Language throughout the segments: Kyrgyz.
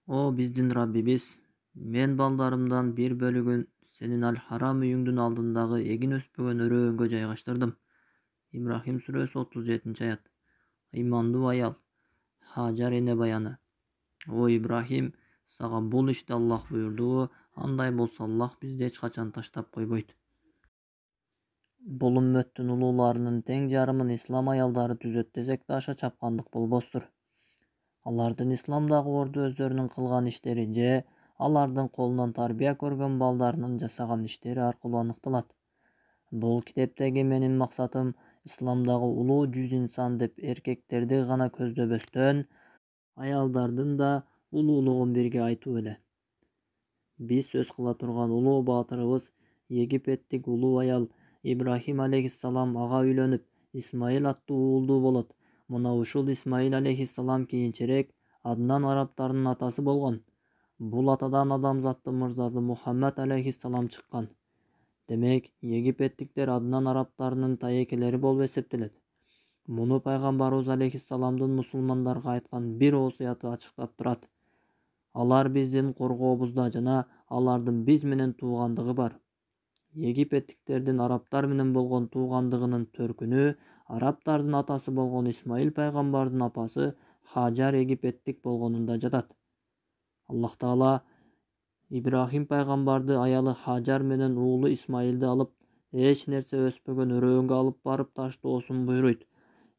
O bizdin Rabbimiz, men baldarımdan bir bölігін senin al-Haram үйüңдүн алдындағы egin өспөгөн өрөөнгө жайгаштырдым. İbrahim suresi 37. ayat. Imandu ayal, Hajar ene bayanı. O İbrahim, sağa bul işte Allah buyurduğu, андай bolsa Allah bizdi eç kaçan taştap koyboydu. Bul ümmettин ulууларынын тең жарымын ислам аялдары түзөт десек да аша чапкандык болбостур. Алардын исламдагы орду өздөрүнүн кылган иштери же алардын колунан тарбия көргөн балдарынын жасаган иштери аркылуу аныкталат. Бул китептеги менин максатым исламдагы улуу 100 инсан деп эркектерди гана көздөбөстөн, аялдардын да улуулугун бирге айтуу эле. Биз сөз кыла турган улуу баатырыбыз Египеттик улуу аял Ибрахим алейхиссалам ага үйлөнүп, Исмаил аттуу уулдуу болот. Мына ушул Исмаил алейхиссалам кийинчерээк Аднан араптарынын атасы болгон. Бул атадан адамзаттын мырзасы Мухаммад алейхиссалам чыккан. Демек, Египеттиктер Аднан араптарынын таекелери болуп эсептелет. Муну пайгамбарыбыз алейхиссаламдын мусулмандарга айткан бир осуяты ачыктап турат. Алар биздин коргообузда жана алардын биз менен туугандыгы бар. Египеттиктердин араптар менен болгон туугандыгынын төркүнү араптардын атасы болгон Исмаил пайгамбардын апасы Хаджар египеттик болгонунда жатат. Аллах Таала Ибрахим пайгамбарды аялы Хаджар менен уулу Исмаилди алып, эч нерсе өспөгөн өрөөнгө алып барып таштоосун буйруйт.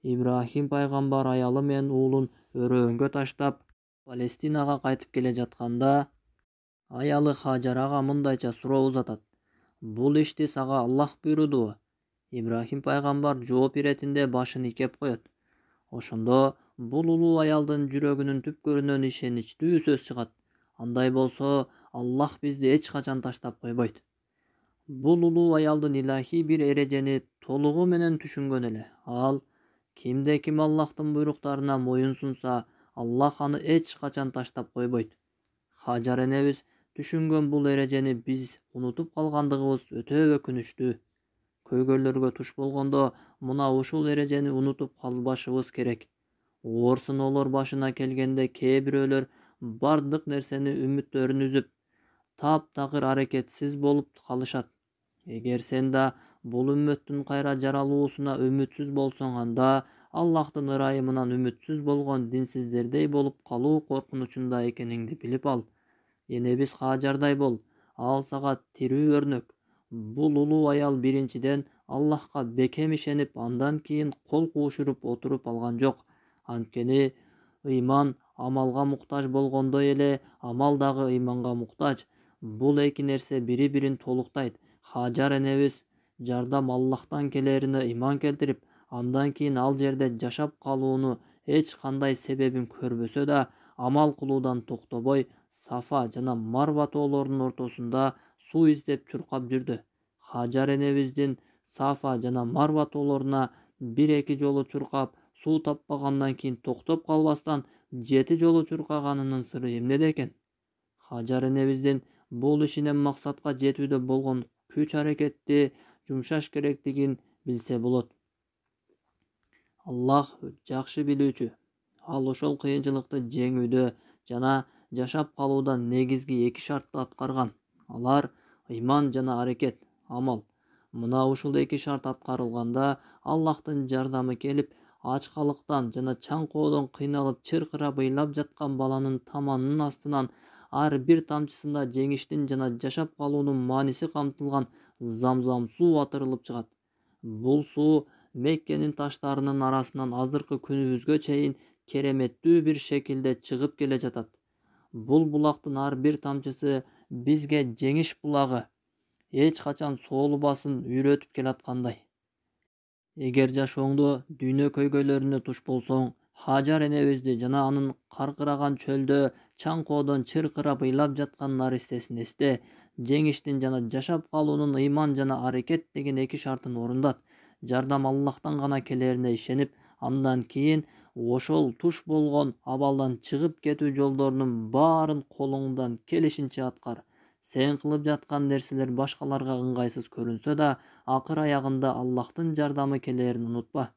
Ибрахим пайгамбар аялы менен уулун өрөөнгө таштап, Палестинага кайтып келе жатканда, аялы Хаджарага мындайча суроо узатат. Бул ишти сага Аллах буйрудубу? Ибрахим пайгамбар жооп иретинде башын ийкеп коет. Ошондо бул улуу аялдын жүрөгүнүн түпкөрүнөн ишеничтүү сөз чыгат. Андай болсо, Аллах бизди эч качан таштап койбойт. Бул улуу аялдын илахий бир эрежени толугу менен түшүнгөн эле. Ал кимде ким Аллахтын буйруктарына моюн сунса, Аллах аны эч качан таштап койбойт. Хаджар энебиз түшүнгөн бул эрежени биз унутуп калгандыгыбыз өтө өкүнүчтүү. Көйгөйлөргө туш болгондо мына ушул эрежени унутуп калбашыбыз керек. Оор сыноолор башына келгенде кээ бирөөлөр бардык нерсени үмүттөрүн үзүп, таптакыр аракетсиз болуп калышат. Эгер сен да бул үммөттүн кайра жаралуусуна үмүтсүз болсоң, анда Аллахтын ырайымынан үмүтсүз болгон динсиздердей болуп калуу коркунучунда экениңди билип ал. Энебиз Хаджардай бол, ал сага тирүү өрнөк. Бул улуу аял биринчиден Аллахка бекем ишенип, андан кийин кол куушуруп отуруп алган жок. Анткени ыйман амалга муктаж болгондой эле, амал дагы ыйманга муктаж. Бул эки нерсе бири-бирин толуктайт. Хаджар энебиз жардам Аллахтан келерине ыйман келтирип, андан кийин ал жерде жашап калууну эч кандай себебин көрбөсө да, амал кылуудан токтобой, Сафа жана Марва тоолорунун ортосунда суу издеп чуркап жүрдү. Хаджар энебиздин Сафа жана Марва тоолоруна бир-эки жолу чуркап, суу таппагандан кийин токтоп калбастан 7 жолу чуркаганынын сыры эмнеде экен? Хаджар энебиздин бул ишинен максатка жетүүдө болгон күч-аракетти жумшаш керектигин билсе болот. Аллах жакшы билүүчү. Ал ошол кыйынчылыкты жеңүүдө жана жашап калууда негизги эки шартты аткарган. Алар ыйман жана аракет, амал. Мына ушул эки шарт аткарылганда Аллахтын жардамы келип, ачкалыктан жана чаңкоодон кыйналып чыркырап ыйлап жаткан баланын таманынын астынан ар бир тамчысында жеңиштин жана жашап калуунун мааниси камтылган замзам суу атырылып чыгат. Бул суу Меккенин таштарынын арасынан азыркы күнүбүзгө чейин кереметтүү бир шекилде чыгып келе жатат. Бул булактын ар бир тамчысы бизге жеңиш булагы, эч качан соолубасын үйрөтүп келаткандай. Эгер жашооңдо дүйнө көйгөйлөрүнө туш болсоң, Хаджар энебизди жана анын каркыраган чөлдө чаңкоодон чыркырап ыйлап жаткан наристесин эсте. Жеңиштин жана жашап калуунун ыйман жана аракет деген эки шартын орундат. Жардам Аллахтан гана келерине ишенип, андан кийин ошол туш болгон абалдан чыгып кетүү жолдорунун баарын колуңдан келишинче аткар. Сен кылып жаткан нерселер башкаларга ыңгайсыз көрүнсө да, акыр аягында Аллахтын жардамы келерин унутпа.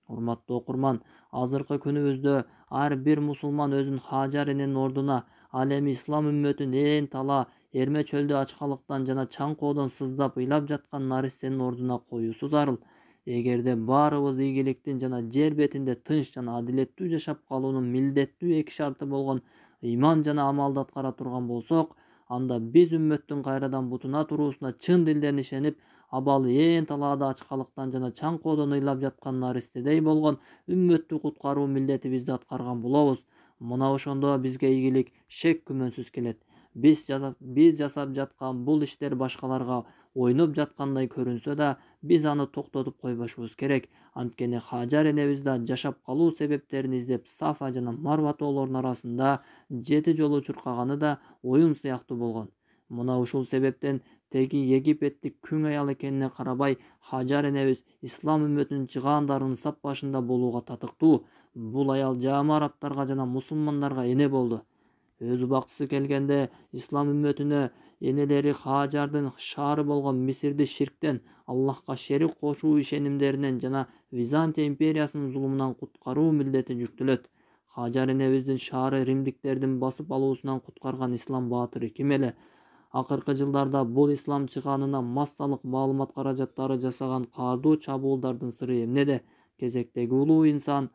Урматтуу окурман, азыркы күнүбүздө ар бир мусулман өзүн Хажар эненин ордуна, ал эми ислам үммөтүн ээн тала эрме чөлдө ачкалыктан жана чаңкоодон сыздап ыйлап жаткан наристенин ордуна коюусу зарыл. Эгерде баарыбыз ийгиликтин жана жер бетинде тынч жана адилеттүү жашап калуунун милдеттүү эки шарты болгон ыйман жана амалды аткара турган болсок, анда биз үммөттүн кайрадан бутуна туруусуна чын дилден ишенип, абалы ээн талаада ачкалыктан жана чаңкоодон ыйлап жаткан наристедей болгон үммөттү куткаруу милдетибизди аткарган болобуз. Мына ошондо бизге ийгилик шек күмөнсүз келет. Биз жасап жаткан бул иштер башкаларга ойноп жаткандай көрүнсө да, биз аны токтотуп койбошубуз керек. Анткени Хажар энебиз да жашап калуу себептерин издеп Сафа жана Марва тоолорунун арасында 7 жолу чуркаганы да оюн сыяктуу болгон. Мына ушул себептен теги египеттик күң аял экенине карабай, Хажар энебиз ислам үммөтүнүн чыгаандарынын сап башында болууга татыктуу. Бул аял жаама арабтарга жана мусулмандарга эне болду. Өз убактысы келгенде ислам үммөтүнө энелери Хажардын шаары болгон Мисирди ширктен, Аллахка шерик кошуу ишенимдеринен жана Византия империясынын зулумунан куткаруу милдети жүктөлөт. Хажар энебиздин шаары римдиктердин басып алуусунан куткарган ислам баатыры ким эле? Акыркы жылдарда бул ислам чыгаанына массалык маалымат каражаттары жасаган каардуу чабуулдардын сыры эмнеде? Кезектеги улуу инсан